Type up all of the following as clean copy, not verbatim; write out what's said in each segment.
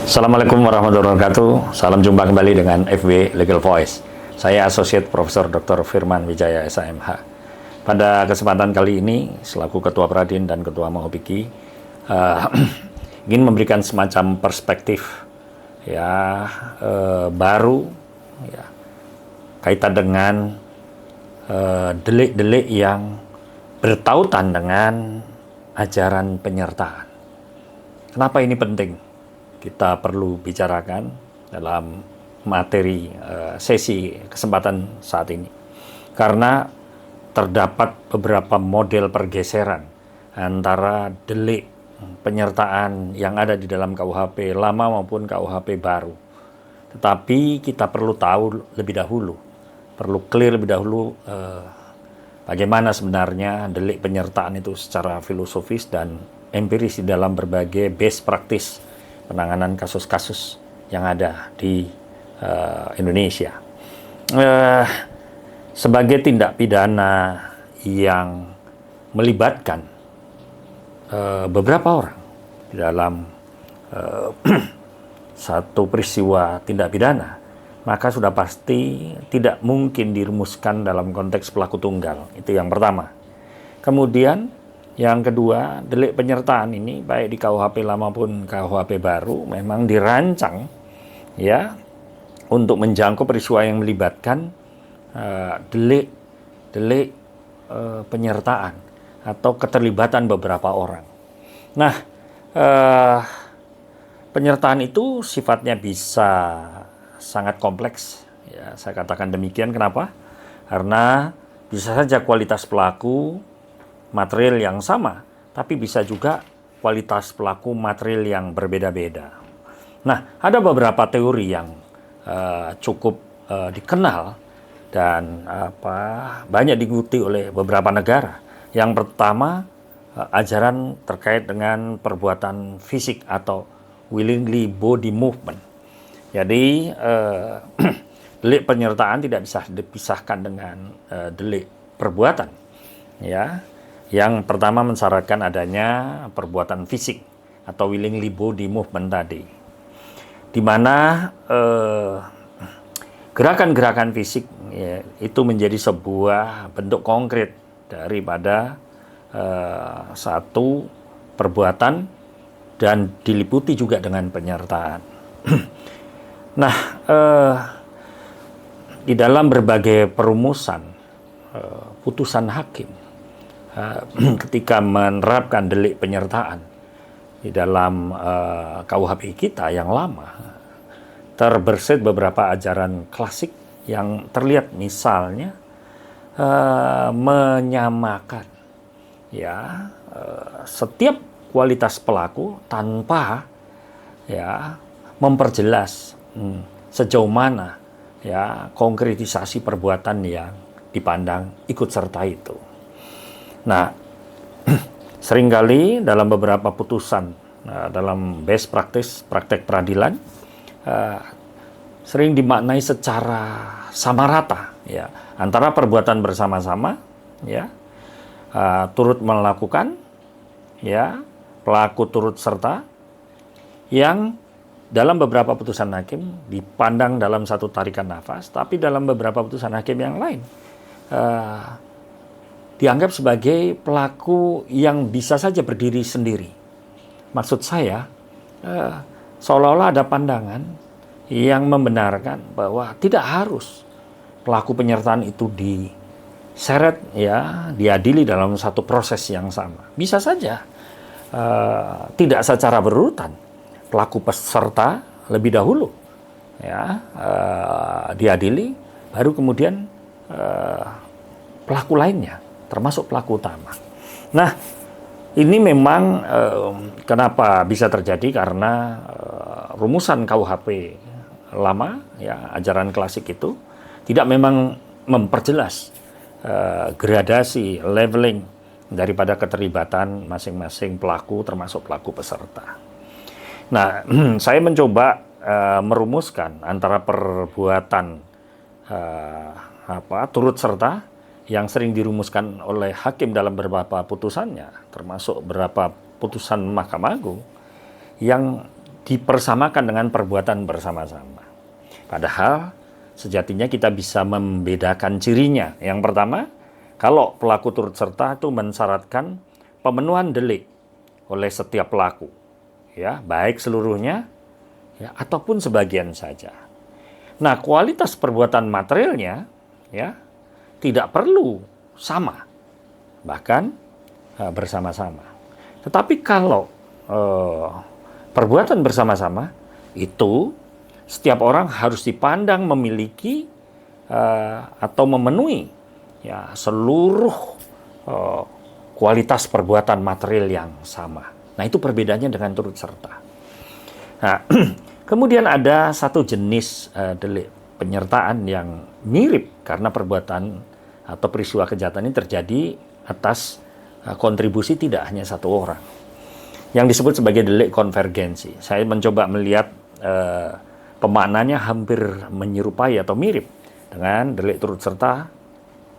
Assalamualaikum warahmatullahi wabarakatuh. Salam jumpa kembali dengan FW Legal Voice. Saya Associate Profesor Dr. Firman Wijaya SMH. Pada kesempatan kali ini, selaku Ketua Pradin dan Ketua Mahopiki, ingin memberikan semacam perspektif baru kaitan dengan delik-delik yang bertautan dengan ajaran penyertaan. Kenapa ini penting? Kita perlu bicarakan dalam materi sesi kesempatan saat ini. Karena terdapat beberapa model pergeseran antara delik penyertaan yang ada di dalam KUHP lama maupun KUHP baru. Tetapi kita perlu tahu lebih dahulu, perlu clear lebih dahulu bagaimana sebenarnya delik penyertaan itu secara filosofis dan empiris di dalam berbagai best practice penanganan kasus-kasus yang ada di Indonesia. Sebagai tindak pidana yang melibatkan beberapa orang di dalam satu peristiwa tindak pidana, maka sudah pasti tidak mungkin dirumuskan dalam konteks pelaku tunggal. Itu yang pertama. Kemudian yang kedua, delik penyertaan ini baik di KUHP lama maupun KUHP baru memang dirancang untuk menjangkau peristiwa yang melibatkan delik penyertaan atau keterlibatan beberapa orang. Nah, penyertaan itu sifatnya bisa sangat kompleks. Ya, saya katakan demikian. Kenapa? Karena bisa saja kualitas pelaku material yang sama, tapi bisa juga kualitas pelaku material yang berbeda-beda. Nah, ada beberapa teori yang cukup dikenal dan banyak diikuti oleh beberapa negara. Yang pertama, ajaran terkait dengan perbuatan fisik atau willingly body movement. Jadi, delik penyertaan tidak bisa dipisahkan dengan delik perbuatan. Yang pertama mensyaratkan adanya perbuatan fisik atau willingly body movement tadi, di mana gerakan-gerakan fisik itu menjadi sebuah bentuk konkret daripada satu perbuatan dan diliputi juga dengan penyertaan. Nah, di dalam berbagai perumusan putusan hakim ketika menerapkan delik penyertaan di dalam KUHP kita yang lama, terbersit beberapa ajaran klasik yang terlihat, misalnya menyamakan setiap kualitas pelaku tanpa memperjelas sejauh mana konkretisasi perbuatan yang dipandang ikut serta itu. Nah, seringkali dalam beberapa putusan dalam best practice, praktek peradilan, sering dimaknai secara sama rata, antara perbuatan bersama-sama, turut melakukan, pelaku turut serta, yang dalam beberapa putusan hakim dipandang dalam satu tarikan nafas, tapi dalam beberapa putusan hakim yang lain dianggap sebagai pelaku yang bisa saja berdiri sendiri. Maksud saya, seolah-olah ada pandangan yang membenarkan bahwa tidak harus pelaku penyertaan itu diseret, diadili dalam satu proses yang sama. Bisa saja tidak secara berurutan. Pelaku peserta lebih dahulu diadili, baru kemudian pelaku lainnya, termasuk pelaku utama. Nah, ini memang kenapa bisa terjadi, karena rumusan KUHP lama, ajaran klasik itu tidak memang memperjelas gradasi, leveling daripada keterlibatan masing-masing pelaku, termasuk pelaku peserta. Nah, saya mencoba merumuskan antara perbuatan turut serta yang sering dirumuskan oleh hakim dalam beberapa putusannya, termasuk beberapa putusan Mahkamah Agung, yang dipersamakan dengan perbuatan bersama-sama. Padahal sejatinya kita bisa membedakan cirinya. Yang pertama, kalau pelaku turut serta itu mensyaratkan pemenuhan delik oleh setiap pelaku, ya, baik seluruhnya ya ataupun sebagian saja. Nah, kualitas perbuatan materialnya ya tidak perlu sama, bahkan bersama-sama. Tetapi kalau perbuatan bersama-sama itu setiap orang harus dipandang memiliki atau memenuhi ya seluruh kualitas perbuatan material yang sama. Nah, itu perbedaannya dengan turut serta. Nah, kemudian ada satu jenis delik penyertaan yang mirip karena perbuatan atau peristiwa kejahatan ini terjadi atas kontribusi tidak hanya satu orang, yang disebut sebagai delik konvergensi. Saya mencoba melihat pemaknanya hampir menyerupai atau mirip dengan delik turut serta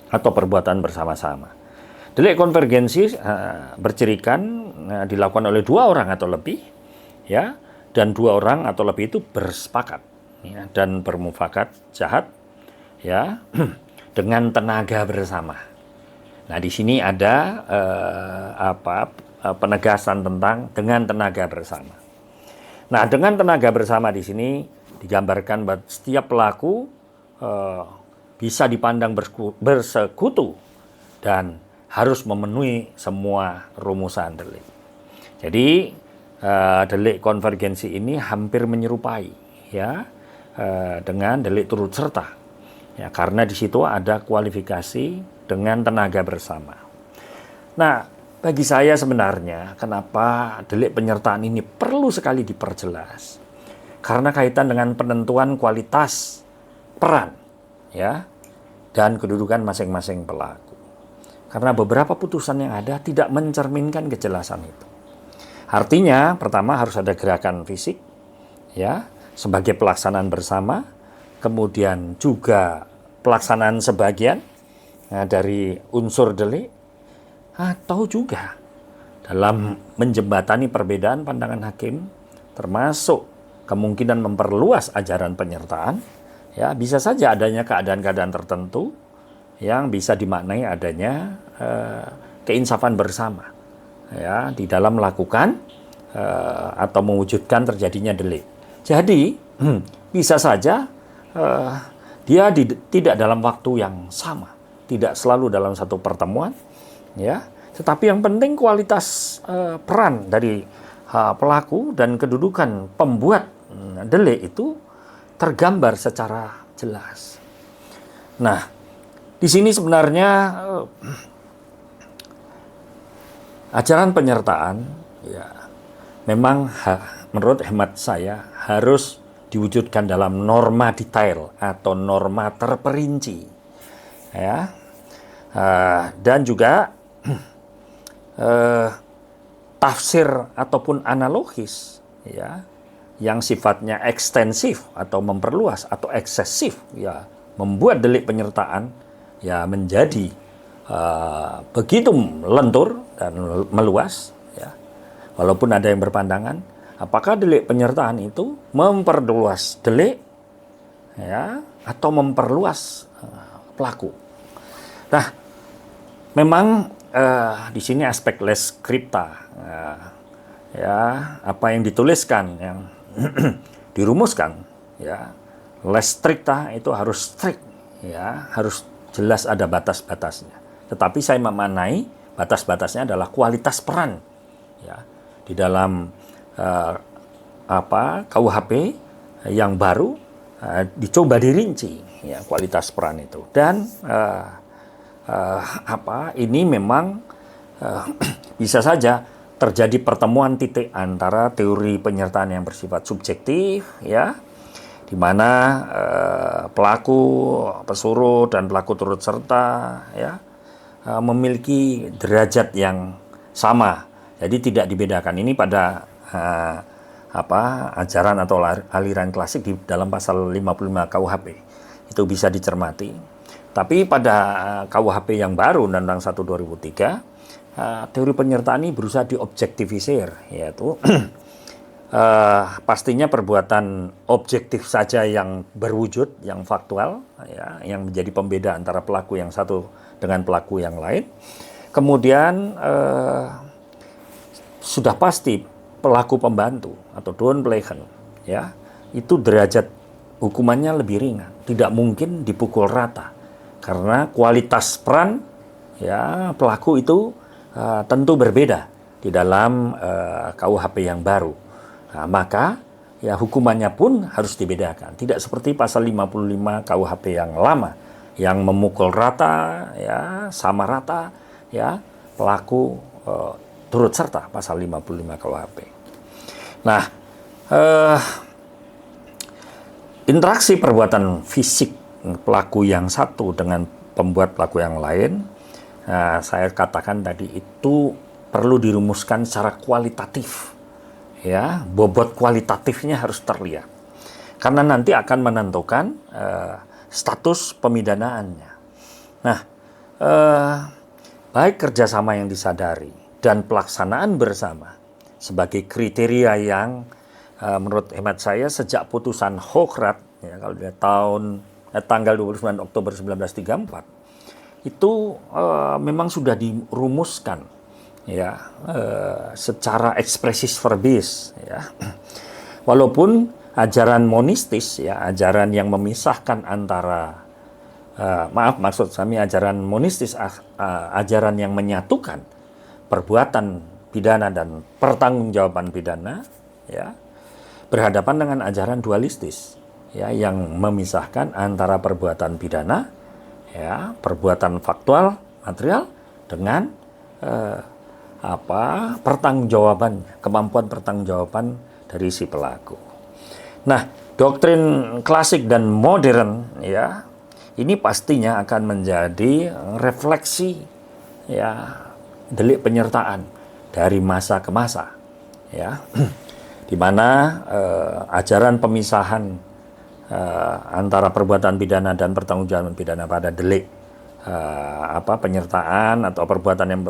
atau perbuatan bersama-sama. Delik konvergensi bercirikan dilakukan oleh dua orang atau lebih, ya, dan dua orang atau lebih itu bersepakat ya, dan bermufakat jahat ya dengan tenaga bersama. Nah, di sini ada penegasan tentang dengan tenaga bersama. Nah, dengan tenaga bersama di sini digambarkan bahwa setiap pelaku bisa dipandang bersekutu dan harus memenuhi semua rumusan delik. Jadi delik konvergensi ini hampir menyerupai ya dengan delik turut serta ya, karena di situ ada kualifikasi dengan tenaga bersama. Nah, bagi saya sebenarnya kenapa delik penyertaan ini perlu sekali diperjelas, karena kaitan dengan penentuan kualitas peran ya dan kedudukan masing-masing pelaku. Karena beberapa putusan yang ada tidak mencerminkan kejelasan itu. Artinya, pertama harus ada gerakan fisik, ya, sebagai pelaksanaan bersama, kemudian juga pelaksanaan sebagian dari unsur delik, atau juga dalam menjembatani perbedaan pandangan hakim, termasuk kemungkinan memperluas ajaran penyertaan, ya, bisa saja adanya keadaan-keadaan tertentu yang bisa dimaknai adanya keinsafan bersama. Ya, di dalam melakukan atau mewujudkan terjadinya delik. Jadi bisa saja dia tidak dalam waktu yang sama, tidak selalu dalam satu pertemuan, ya. Tetapi yang penting kualitas peran dari pelaku dan kedudukan pembuat delik itu tergambar secara jelas. Nah, di sini sebenarnya ajaran penyertaan ya memang menurut hemat saya harus diwujudkan dalam norma detail atau norma terperinci ya, dan juga tafsir ataupun analogis ya yang sifatnya ekstensif atau memperluas atau eksesif ya membuat delik penyertaan ya menjadi begitu lentur dan meluas ya. Walaupun ada yang berpandangan apakah delik penyertaan itu memperluas delik ya atau memperluas pelaku. Nah, memang di sini aspek les scripta ya apa yang dituliskan yang dirumuskan ya les stricta itu harus strict ya, harus jelas ada batas-batasnya. Tetapi saya memaknai batas-batasnya adalah kualitas peran ya di dalam KUHP yang baru dicoba dirinci ya kualitas peran itu. Dan ini memang bisa saja terjadi pertemuan titik antara teori penyertaan yang bersifat subjektif ya, di mana pelaku, pesuruh dan pelaku turut serta ya memiliki derajat yang sama. Jadi tidak dibedakan. Ini pada ajaran atau aliran klasik di dalam pasal 55 KUHP. Itu bisa dicermati. Tapi pada KUHP yang baru Undang-Undang 1 2003, teori penyertaan ini berusaha diobjektivisir, yaitu pastinya perbuatan objektif saja yang berwujud, yang faktual, ya, yang menjadi pembeda antara pelaku yang satu dengan pelaku yang lain. Kemudian sudah pasti pelaku pembantu atau downplaykan, ya, itu derajat hukumannya lebih ringan, tidak mungkin dipukul rata karena kualitas peran, ya, pelaku itu tentu berbeda di dalam KUHP yang baru. Nah, maka ya hukumannya pun harus dibedakan, tidak seperti pasal 55 KUHP yang lama yang memukul rata, ya, sama rata, ya, pelaku turut serta pasal 55 KUHP. Nah, interaksi perbuatan fisik pelaku yang satu dengan pembuat pelaku yang lain, saya katakan tadi itu perlu dirumuskan secara kualitatif, ya, bobot kualitatifnya harus terlihat, karena nanti akan menentukan status pemidanaannya. Nah, baik kerjasama yang disadari dan pelaksanaan bersama sebagai kriteria yang menurut hemat saya sejak putusan Hokrat, ya, kalau dia tanggal 29 Oktober 1934 itu memang sudah dirumuskan, ya, secara ekspresis verbis, ya. Walaupun ajaran monistis, ya, ajaran yang memisahkan antara maksud kami ajaran monistis, ajaran yang menyatukan perbuatan pidana dan pertanggungjawaban pidana, ya, berhadapan dengan ajaran dualistis, ya, yang memisahkan antara perbuatan pidana, ya, perbuatan faktual material dengan pertanggungjawaban, kemampuan pertanggungjawaban dari si pelaku. Nah, doktrin klasik dan modern, ya, ini pastinya akan menjadi refleksi, ya, delik penyertaan dari masa ke masa, ya, di mana ajaran pemisahan antara perbuatan pidana dan pertanggungjawaban pidana pada delik penyertaan atau perbuatan yang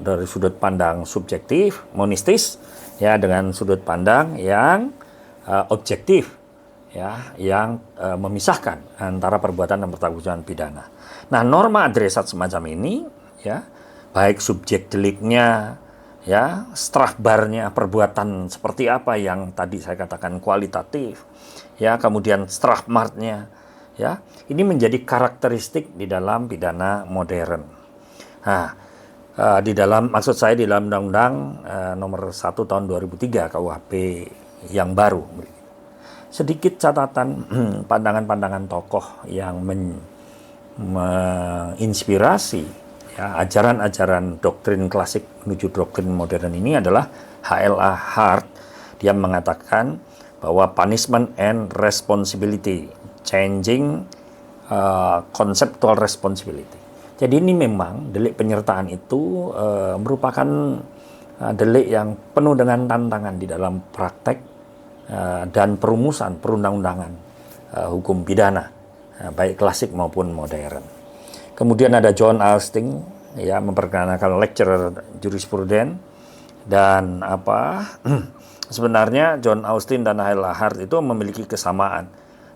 dari sudut pandang subjektif, monistis, ya, dengan sudut pandang yang objektif, ya, yang memisahkan antara perbuatan dan pertanggungjawaban pidana. Nah, norma adresat semacam ini, ya, baik subjek deliknya, ya, strafbarnya, perbuatan seperti apa yang tadi saya katakan kualitatif, ya, kemudian strafmartnya, ya, ini menjadi karakteristik di dalam pidana modern. Nah, di dalam, maksud saya di dalam Undang-Undang nomor 1 tahun 2003 KUHP yang baru. Sedikit catatan pandangan-pandangan tokoh yang menginspirasi, ya, ajaran-ajaran doktrin klasik menuju doktrin modern ini adalah H.L.A. Hart. Dia mengatakan bahwa punishment and responsibility, changing conceptual responsibility. Jadi ini memang delik penyertaan itu merupakan delik yang penuh dengan tantangan di dalam praktek dan perumusan perundang-undangan hukum pidana, baik klasik maupun modern. Kemudian ada John Austin, ya, memperkenalkan lecturer jurispruden, dan sebenarnya John Austin dan H.L.A. Hart itu memiliki kesamaan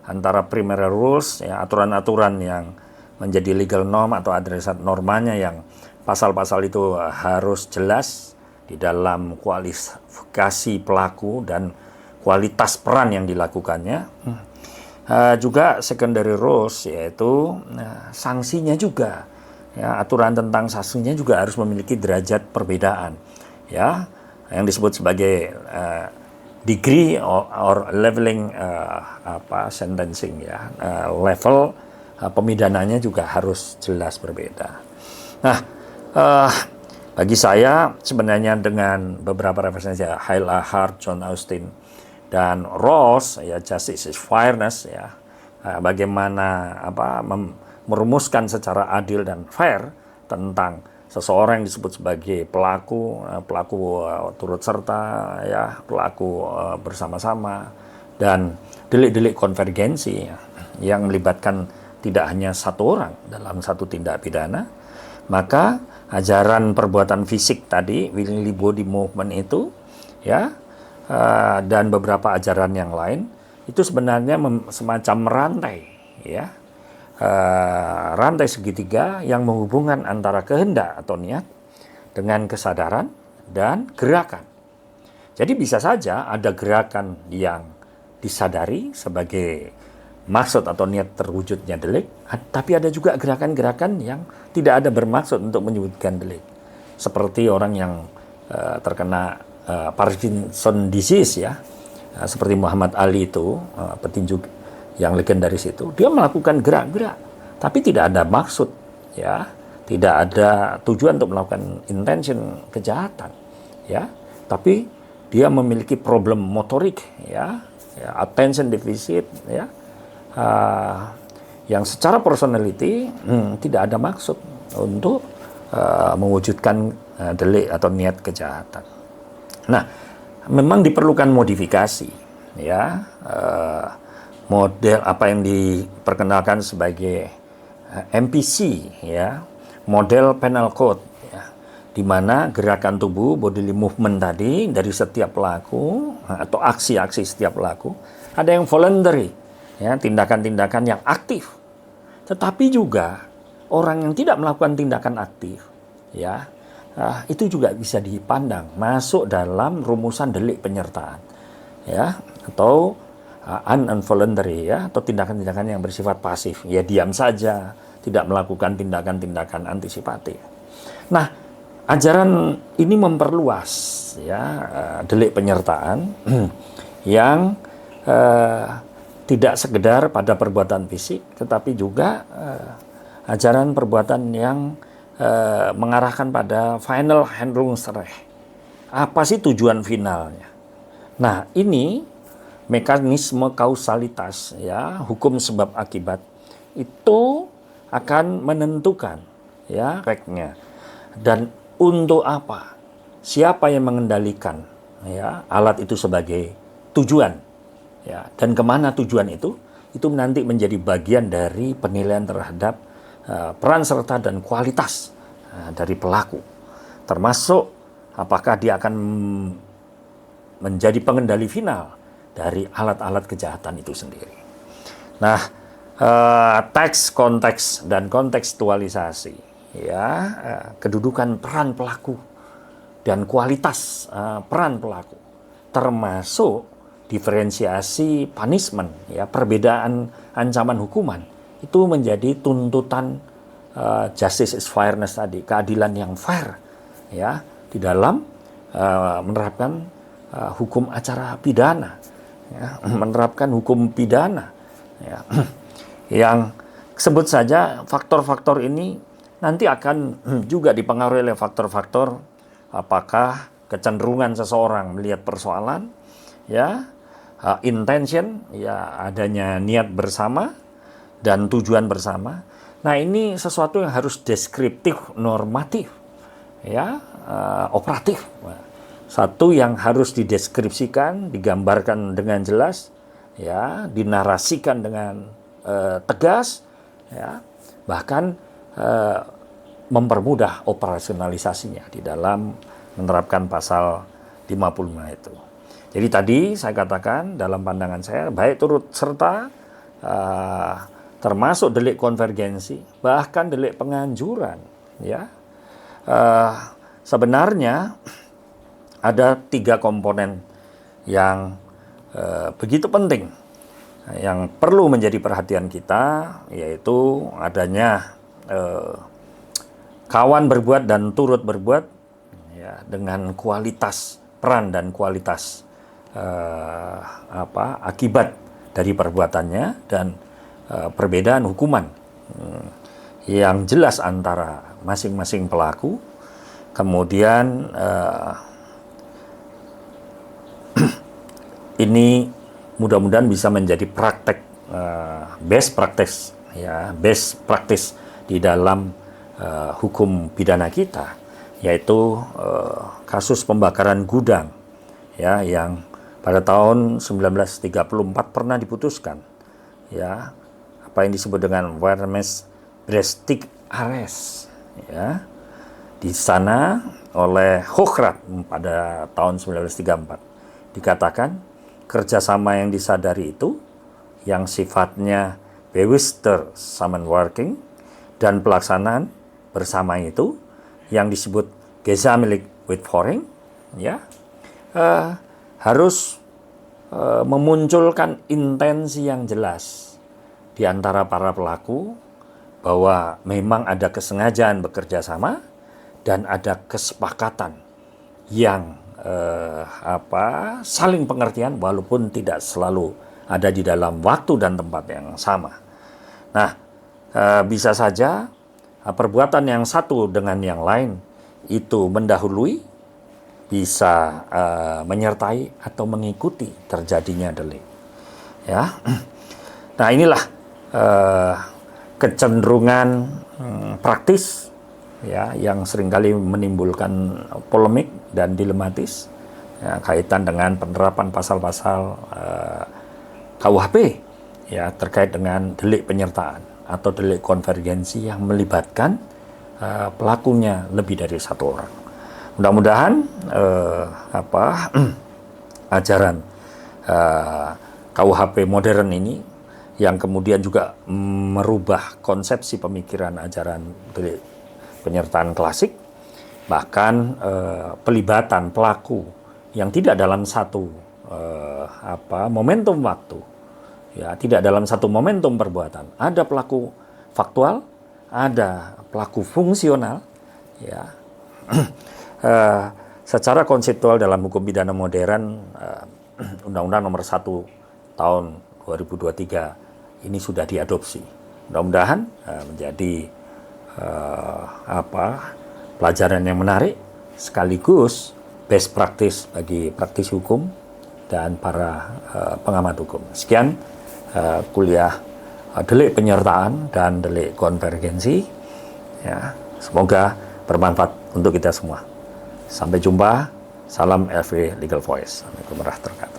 antara primary rules, ya, aturan-aturan yang menjadi legal norm atau adresat normanya, yang pasal-pasal itu harus jelas di dalam kualifikasi pelaku dan kualitas peran yang dilakukannya. Juga secondary rules, yaitu sanksinya juga, ya, aturan tentang sanksinya juga harus memiliki derajat perbedaan, ya, yang disebut sebagai degree or leveling sentencing, ya, level pemidananya juga harus jelas berbeda. Nah, bagi saya sebenarnya dengan beberapa referensi, H.L.A. Hart, John Austin, dan Rawls, ya, Justice is Fairness, ya, bagaimana merumuskan secara adil dan fair tentang seseorang yang disebut sebagai pelaku turut serta, ya, pelaku bersama-sama, dan delik-delik konvergensi, ya, yang melibatkan tidak hanya satu orang dalam satu tindak pidana. Maka ajaran perbuatan fisik tadi, willingly body movement itu, ya, dan beberapa ajaran yang lain itu sebenarnya semacam rantai, ya, rantai segitiga yang menghubungkan antara kehendak atau niat dengan kesadaran dan gerakan. Jadi bisa saja ada gerakan yang disadari sebagai maksud atau niat terwujudnya delik, tapi ada juga gerakan-gerakan yang tidak ada bermaksud untuk menyebutkan delik. Seperti orang yang terkena Parkinson disease, ya, seperti Muhammad Ali itu, petinju yang legendaris itu, dia melakukan gerak-gerak, tapi tidak ada maksud, ya, tidak ada tujuan untuk melakukan intention kejahatan, ya, tapi dia memiliki problem motorik, ya, attention deficit, ya, yang secara personality tidak ada maksud untuk mewujudkan delik atau niat kejahatan. Nah, memang diperlukan modifikasi, ya, model apa yang diperkenalkan sebagai MPC, ya, model penal code, ya, di mana gerakan tubuh, bodily movement tadi dari setiap pelaku atau aksi-aksi setiap pelaku ada yang voluntary, ya, tindakan-tindakan yang aktif, tetapi juga orang yang tidak melakukan tindakan aktif, ya, itu juga bisa dipandang masuk dalam rumusan delik penyertaan, ya, atau involuntary, ya, atau tindakan-tindakan yang bersifat pasif, ya, diam saja, tidak melakukan tindakan-tindakan antisipatif. Nah, ajaran ini memperluas, ya, delik penyertaan yang tidak sekedar pada perbuatan fisik, tetapi juga ajaran perbuatan yang mengarahkan pada final Handlungsrecht. Apa sih tujuan finalnya? Nah, ini mekanisme kausalitas, ya, hukum sebab akibat itu akan menentukan, ya, efeknya. Dan untuk apa? Siapa yang mengendalikan, ya, alat itu sebagai tujuan, ya, dan kemana tujuan itu nanti menjadi bagian dari penilaian terhadap peran serta dan kualitas dari pelaku, termasuk apakah dia akan menjadi pengendali final dari alat-alat kejahatan itu sendiri. Nah, teks, konteks, dan kontekstualisasi, ya, kedudukan peran pelaku dan kualitas peran pelaku, termasuk diferensiasi punishment, ya, perbedaan ancaman hukuman, itu menjadi tuntutan justice is fairness tadi, keadilan yang fair, ya, di dalam menerapkan hukum acara pidana, ya, menerapkan hukum pidana, ya, yang sebut saja faktor-faktor ini nanti akan juga dipengaruhi oleh faktor-faktor apakah kecenderungan seseorang melihat persoalan, ya, intention, ya, adanya niat bersama dan tujuan bersama. Nah, ini sesuatu yang harus deskriptif, normatif, ya, operatif. Satu yang harus dideskripsikan, digambarkan dengan jelas, ya, dinarasikan dengan tegas, ya, bahkan mempermudah operasionalisasinya di dalam menerapkan pasal 55 itu. Jadi tadi saya katakan dalam pandangan saya, baik turut serta termasuk delik konvergensi, bahkan delik penganjuran, ya, sebenarnya ada 3 komponen yang begitu penting, yang perlu menjadi perhatian kita, yaitu adanya kawan berbuat dan turut berbuat, ya, dengan kualitas peran dan kualitas akibat dari perbuatannya, dan perbedaan hukuman yang jelas antara masing-masing pelaku. Kemudian ini mudah-mudahan bisa menjadi praktek best practice, ya, best practice di dalam hukum pidana kita, yaitu kasus pembakaran gudang, ya, yang pada tahun 1934 pernah diputuskan, ya, apa yang disebut dengan Warmes-Brestig Arrest, ya, di sana oleh Hochrat pada tahun 1934. dikatakan kerjasama yang disadari itu yang sifatnya bewusster Zusammenwirkung dan pelaksanaan bersama itu yang disebut Gesamentliche Uitvoering, ya, harus memunculkan intensi yang jelas di antara para pelaku bahwa memang ada kesengajaan bekerja sama dan ada kesepakatan yang saling pengertian walaupun tidak selalu ada di dalam waktu dan tempat yang sama. Nah, bisa saja perbuatan yang satu dengan yang lain itu mendahului, bisa menyertai atau mengikuti terjadinya delik. Ya, nah inilah kecenderungan praktis, ya, yang seringkali menimbulkan polemik dan dilematis, ya, kaitan dengan penerapan pasal-pasal KUHP, ya, terkait dengan delik penyertaan atau delik konvergensi yang melibatkan pelakunya lebih dari satu orang. Mudah-mudahan ajaran KUHP modern ini yang kemudian juga merubah konsepsi pemikiran ajaran delik penyertaan klasik, bahkan pelibatan pelaku yang tidak dalam satu momentum waktu, ya, tidak dalam satu momentum perbuatan. Ada pelaku faktual, ada pelaku fungsional, ya. Secara konseptual dalam hukum pidana modern, Undang-Undang Nomor 1 Tahun 2023 ini sudah diadopsi. Mudah-mudahan menjadi pelajaran yang menarik sekaligus best practice bagi praktis hukum dan para pengamat hukum. Sekian kuliah delik penyertaan dan delik konvergensi. Ya, semoga bermanfaat untuk kita semua. Sampai jumpa. Salam LV Legal Voice. Assalamualaikum warahmatullahi wabarakatuh.